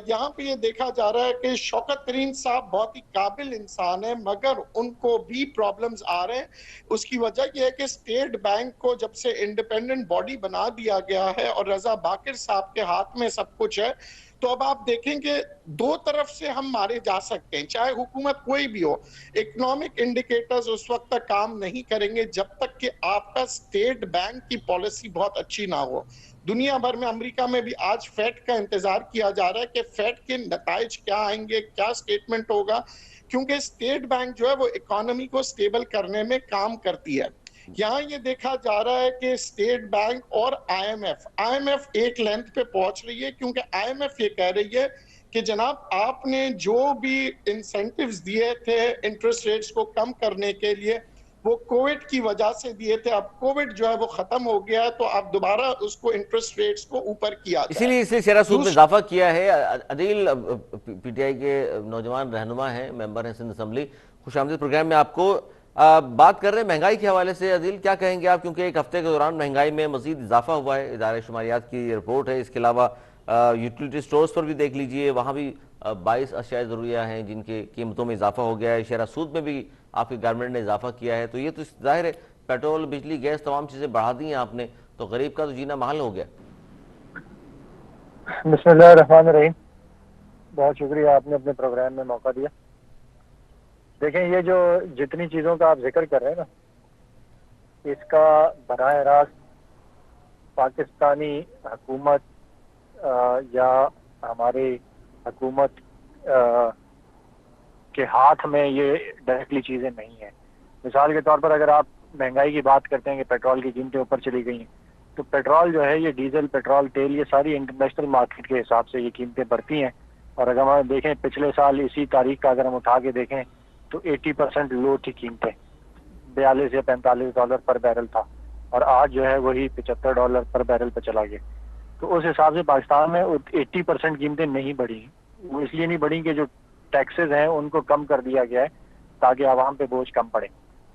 یہاں پہ یہ دیکھا جا رہا ہے کہ شوکت ترین صاحب بہت ہی قابل انسان ہیں، مگر ان کو بھی پرابلمز آ رہے ہیں۔ اس کی وجہ یہ ہے کہ اسٹیٹ بینک کو جب سے انڈیپینڈنٹ باڈی بنا دیا گیا ہے اور رضا باقر صاحب کے ہاتھ میں سب کچھ ہے، تو اب آپ دیکھیں کہ 2 طرف سے ہم مارے جا سکتے ہیں، چاہے حکومت کوئی بھی ہو۔ اکنامک انڈیکیٹرز اس وقت تک کام نہیں کریں گے جب تک کہ آپ کا اسٹیٹ بینک کی پالیسی بہت اچھی نہ ہو۔ دنیا بھر میں، امریکہ میں بھی آج فیڈ کا انتظار کیا جا رہا ہے کہ فیڈ کے نتائج کیا آئیں گے، کیا سٹیٹمنٹ ہوگا، کیونکہ اسٹیٹ بینک جو ہے وہ اکانومی کو سٹیبل کرنے میں کام کرتی ہے۔ یہاں یہ دیکھا جا رہا ہے کہ اسٹیٹ بینک اور آئی ایم ایف ایک لینتھ پہ پہنچ رہی ہے، کیونکہ آئی ایم ایف یہ کہہ رہی ہے کہ جناب آپ نے جو بھی انسینٹیوز دیے تھے انٹرسٹ ریٹس کو کم کرنے کے لیے، وہ کووڈ کی وجہ سے دیے تھے، اب کووڈ جو ہے وہ ختم ہو گیا ہے، تو آپ دوبارہ اس کو انٹرسٹ ریٹس کو اوپر کیا اسی جائے۔ لیے اس نے شرح سود میں اضافہ کیا ہے۔ عدیل پی ٹی آئی کے نوجوان رہنما ہیں، ممبر ہیں سندھ اسمبلی، خوش آمدید پروگرام میں آپ کو۔ بات کر رہے ہیں مہنگائی کے حوالے سے، عدیل کیا کہیں گے آپ؟ کیونکہ ایک ہفتے کے دوران مہنگائی میں مزید اضافہ ہوا ہے، ادارہ شماریات کی یہ رپورٹ ہے۔ اس کے علاوہ یوٹیلیٹی سٹورز پر بھی دیکھ لیجئے، وہاں بھی 22 اشیاء ضروریہ ہیں جن کے قیمتوں میں اضافہ ہو گیا ہے۔ شرح سود میں بھی آپ کی گورنمنٹ نے اضافہ کیا ہے، تو یہ تو ظاہر ہے پیٹرول، بجلی، گیس، تمام چیزیں بڑھا دی ہیں آپ نے، تو غریب کا تو جینا محال ہو گیا۔ بسم اللہ الرحمن الرحیم، بہت شکریہ آپ نے اپنے پروگرام میں موقع دیا۔ دیکھیں، یہ جو جتنی چیزوں کا آپ ذکر کر رہے ہیں نا، اس کا براہ راست پاکستانی حکومت یا ہماری حکومت کے ہاتھ میں یہ ڈائریکٹلی چیزیں نہیں ہیں۔ مثال کے طور پر اگر آپ مہنگائی کی بات کرتے ہیں کہ پیٹرول کی قیمتیں اوپر چلی گئی ہیں، تو پیٹرول جو ہے، یہ ڈیزل، پیٹرول، تیل، یہ ساری انٹرنیشنل مارکیٹ کے حساب سے یہ قیمتیں بڑھتی ہیں۔ اور اگر ہم دیکھیں پچھلے سال اسی تاریخ کا اگر ہم اٹھا کے دیکھیں تو 80% لو تھی قیمتیں، $42 یا $45 پر بیرل تھا، اور آج جو ہے وہی $75 پر بیرل پہ چلا گیا۔ تو اس حساب سے پاکستان میں 80% قیمتیں نہیں بڑھی، وہ اس لیے نہیں بڑھی کہ جو ٹیکسز ہیں ان کو کم کر دیا گیا ہے تاکہ عوام پہ بوجھ کم پڑے۔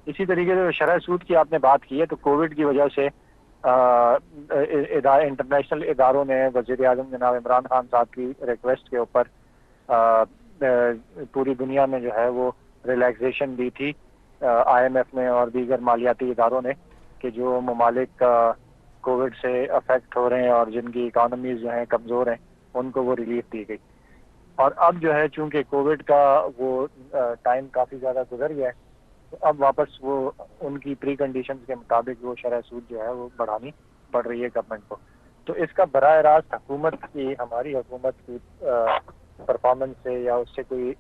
اسی طریقے سے شرح سود کی آپ نے بات کی ہے، تو کووڈ کی وجہ سے انٹرنیشنل اداروں نے وزیر اعظم جناب عمران خان صاحب کی ریکویسٹ کے اوپر پوری دنیا میں جو ہے وہ ریلیکسیشن دی تھی، آئی ایم ایف نے اور دیگر مالیاتی اداروں نے، کہ جو ممالک کووڈ سے افیکٹ ہو رہے ہیں اور جن کی اکانومیز جو ہیں کمزور ہیں، ان کو وہ ریلیف دی گئی۔ اور اب جو ہے چونکہ کووڈ کا وہ ٹائم کافی زیادہ گزر گیا ہے، تو اب واپس وہ ان کی پری کنڈیشنز کے مطابق وہ شرح سود جو ہے وہ بڑھانی پڑ رہی ہے گورنمنٹ کو۔ تو اس کا براہ راست حکومت کی، ہماری حکومت کی پرفارمنس سے یا اس سے کوئی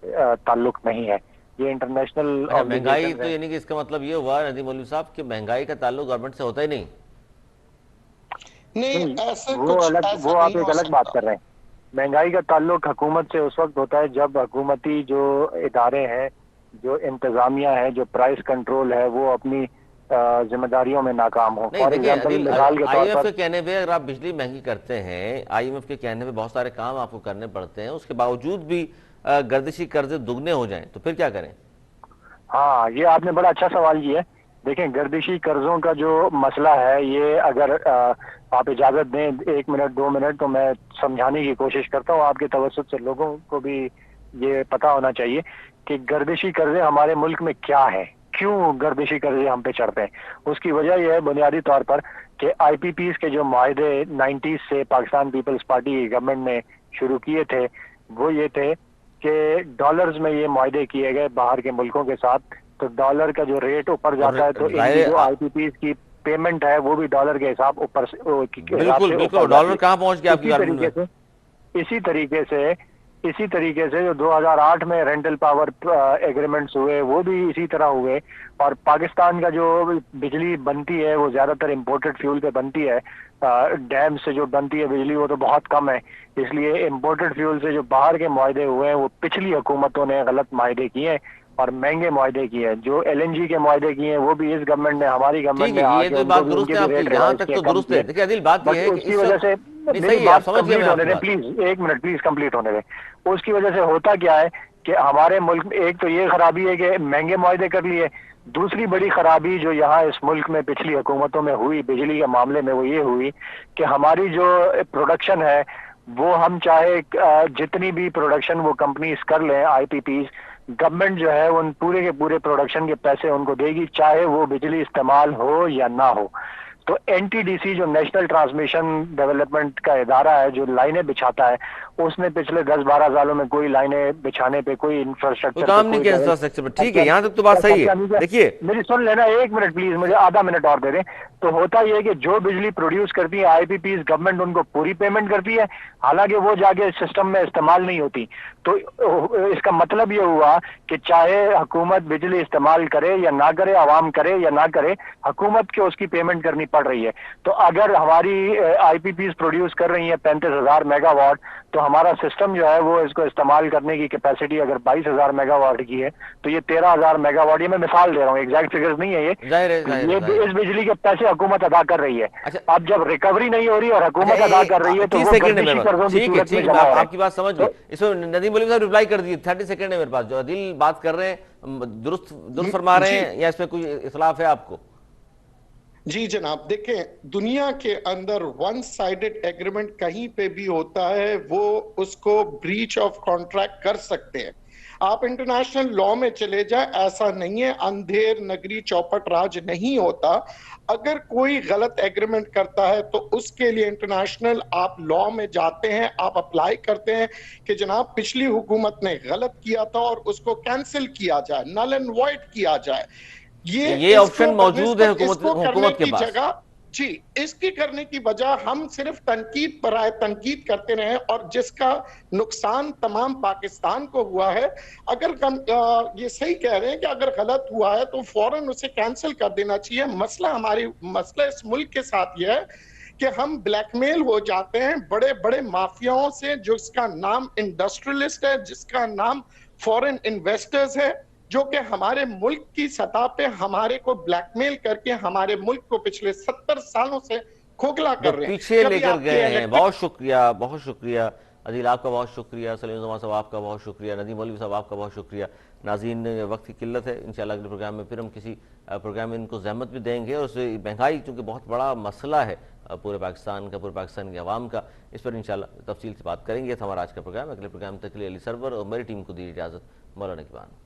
تعلق نہیں ہے۔ یہ انٹرنیشنل مہنگائی تو یعنی کہ اس کا مطلب یہ ہوا ندیم مولوی صاحب کہ مہنگائی کا تعلق گورنمنٹ سے ہوتا ہی نہیں؟ نہیں، ایسے وہ آپ ایک الگ بات کر رہے ہیں. مہنگائی کا تعلق حکومت سے اس وقت ہوتا ہے جب حکومتی جو ادارے ہیں، جو انتظامیہ ہے، جو پرائس کنٹرول ہے، وہ اپنی ذمہ داریوں میں ناکام ہو. نہیں فار دیکھیں ایگزامپل عدیل، مثال کے آئی طور ایم ایف پر کے کہنے پہ اگر آپ بجلی مہنگی کرتے ہیں، آئی ایم ایف کے کہنے پہ بہت سارے کام آپ کو کرنے پڑتے ہیں، اس کے باوجود بھی گردشی قرضے دگنے ہو جائیں تو پھر کیا کریں؟ ہاں، یہ آپ نے بڑا اچھا سوال کیا ہے. دیکھیں، گردشی قرضوں کا جو مسئلہ ہے، یہ اگر آپ اجازت دیں 1 منٹ 2 منٹ تو میں سمجھانے کی کوشش کرتا ہوں. آپ کے توسط سے لوگوں کو بھی یہ پتا ہونا چاہیے کہ گردشی قرضے ہمارے ملک میں کیا ہے، کیوں گردشی قرضے ہم پہ چڑھتے ہیں. اس کی وجہ یہ ہے بنیادی طور پر کہ آئی پی پیز کے جو معاہدے 90s سے پاکستان پیپلز پارٹی کی گورنمنٹ نے شروع کیے تھے، وہ یہ تھے کہ ڈالرز میں یہ معاہدے کیے گئے باہر کے ملکوں کے ساتھ. تو ڈالر کا جو ریٹ اوپر جاتا ہے تو ان کی جو آئی پی پیز کی پیمنٹ ہے وہ بھی ڈالر کے حساب اوپر سے بالکل بالکل. ڈالر کہاں پہنچ گیا آپ کی گورنمنٹ میں؟ اسی طریقے سے جو 2008 میں رینٹل پاور ایگریمنٹس ہوئے وہ بھی اسی طرح ہوئے. اور پاکستان کا جو بجلی بنتی ہے وہ زیادہ تر امپورٹڈ فیول پہ بنتی ہے. ڈیم سے جو بنتی ہے بجلی وہ تو بہت کم ہے. اس لیے امپورٹڈ فیول سے جو باہر کے معاہدے ہوئے ہیں وہ پچھلی حکومتوں نے غلط معاہدے کیے ہیں اور مہنگے معاہدے کیے ہیں. جو ایل این جی کے معاہدے کیے ہیں وہ بھی اس گورنمنٹ نے، ہماری گورنمنٹ نے یہ تو بات درست ہے آپ کی، یہاں تک تو درست ہے. دیکھیں عدیل، بات یہ ہے کہ اس کی وجہ سے میری بات کمپلیٹ ہونے دیں پلیز، 1 منٹ پلیز کمپلیٹ ہونے دیں. اس کی وجہ سے ہوتا کیا ہے کہ ہمارے ملک میں ایک تو یہ خرابی ہے کہ مہنگے معاہدے کر لیے. دوسری بڑی خرابی جو یہاں اس ملک میں پچھلی حکومتوں میں ہوئی بجلی کے معاملے میں وہ یہ ہوئی کہ ہماری جو پروڈکشن ہے وہ ہم چاہے جتنی بھی پروڈکشن وہ کمپنیز کر لیں آئی پی پیز، گورنمنٹ جو ہے ان پورے کے پورے پروڈکشن کے پیسے ان کو دے گی چاہے وہ بجلی استعمال ہو یا نہ ہو. تو این ٹی ڈی سی جو نیشنل ٹرانسمیشن ڈیولپمنٹ کا ادارہ ہے جو لائنیں بچھاتا ہے، اس نے پچھلے 10-12 سالوں میں کوئی لائنیں بچھانے پہ، کوئی انفراسٹرکچر کام نہیں کیا انفراسٹرکچر پہ. ٹھیک ہے، یہاں تک تو بات صحیح ہے. دیکھیے میری سن لینا 1 منٹ پلیز، مجھے آدھا منٹ اور دے دیں. تو ہوتا یہ ہے کہ جو بجلی پروڈیوس کرتی ہے آئی پی پیز، گورنمنٹ ان کو پوری پیمنٹ کرتی ہے، حالانکہ وہ جا کے سسٹم میں استعمال نہیں ہوتی. تو اس کا مطلب یہ ہوا کہ چاہے حکومت بجلی استعمال کرے یا نہ کرے، عوام کرے یا نہ کرے، حکومت کو اس کی پیمنٹ کرنی پڑ رہی ہے. تو اگر ہماری آئی پی پیز پروڈیوس کر رہی ہیں 35,000 میگا واٹ، تو ہمارا سسٹم جو ہے وہ اس کو استعمال کرنے کی کیپیسٹی اگر 22,000 میگا واٹ کی ہے تو یہ 13,000 میگا واٹ، یہ میں مثال دے رہا ہوں، ایگزیکٹ فگرز نہیں ہے یہ اس بجلی کے پیسے حکومت ادا کر رہی ہے. اب جب ریکوری نہیں ہو رہی اور حکومت ادا کر رہی ہے تو وہ گردشی قرضوں کی صورت میں جمع ہو رہا ہے. آپ کی بات سمجھ گئی. اس میں ندیم مولوی صاحب ریپلائی کر دیجیے. 30 سیکنڈ ہے میرے پاس. جو عدیل بات کر رہے ہیں درست فرما رہے ہیں یا اس میں کوئی اختلاف ہے آپ کو؟ جی جناب، دیکھیں دنیا کے اندر ون سائیڈڈ ایگریمنٹ کہیں پہ بھی ہوتا ہے وہ اس کو بریچ آف کانٹریکٹ کر سکتے ہیں. آپ انٹرنیشنل لا میں چلے جائیں، ایسا نہیں ہے، اندھیر نگری چوپٹ راج نہیں ہوتا. اگر کوئی غلط ایگریمنٹ کرتا ہے تو اس کے لیے انٹرنیشنل آپ لا میں جاتے ہیں، آپ اپلائی کرتے ہیں کہ جناب پچھلی حکومت نے غلط کیا تھا اور اس کو کینسل کیا جائے، نل اینڈ وائڈ کیا جائے. یہ آپشن موجود ہے حکومت کے پاس. جی، اس کی کرنے کی وجہ ہم صرف تنقید برائے تنقید کرتے رہے اور جس کا نقصان تمام پاکستان کو ہوا ہے. اگر یہ صحیح کہہ رہے ہیں کہ اگر غلط ہوا ہے تو فوراً اسے کینسل کر دینا چاہیے. مسئلہ اس ملک کے ساتھ یہ ہے کہ ہم بلیک میل ہو جاتے ہیں بڑے بڑے مافیاؤں سے، جس کا نام انڈسٹریلسٹ ہے، جس کا نام فورن انویسٹرز ہے، جو کہ ہمارے ملک کی سطح پہ ہمارے کو بلیک میل کر کے ہمارے ملک کو پچھلے 70 سالوں سے کھوکھلا کر رہے ہیں، پیچھے لے کر گئے ہیں. بہت شکریہ، بہت شکریہ عدیل، آپ کا بہت شکریہ. سلیم زمان صاحب آپ کا بہت شکریہ. ندیم مولوی صاحب آپ کا بہت شکریہ. ناظرین، وقت کی قلت ہے، انشاءاللہ اگلے پروگرام میں پھر ہم کسی پروگرام میں ان کو زحمت بھی دیں گے. اور مہنگائی چونکہ بہت بڑا مسئلہ ہے پورے پاکستان کا، پورے پاکستان کے عوام کا، اس پر انشاءاللہ تفصیل سے بات کریں گے. یہ تھا ہمارا آج کا پروگرام. اگلے پروگرام تک کے لیے علی سرور اور میری ٹیم کو دی اجازت. مولانا کی بان.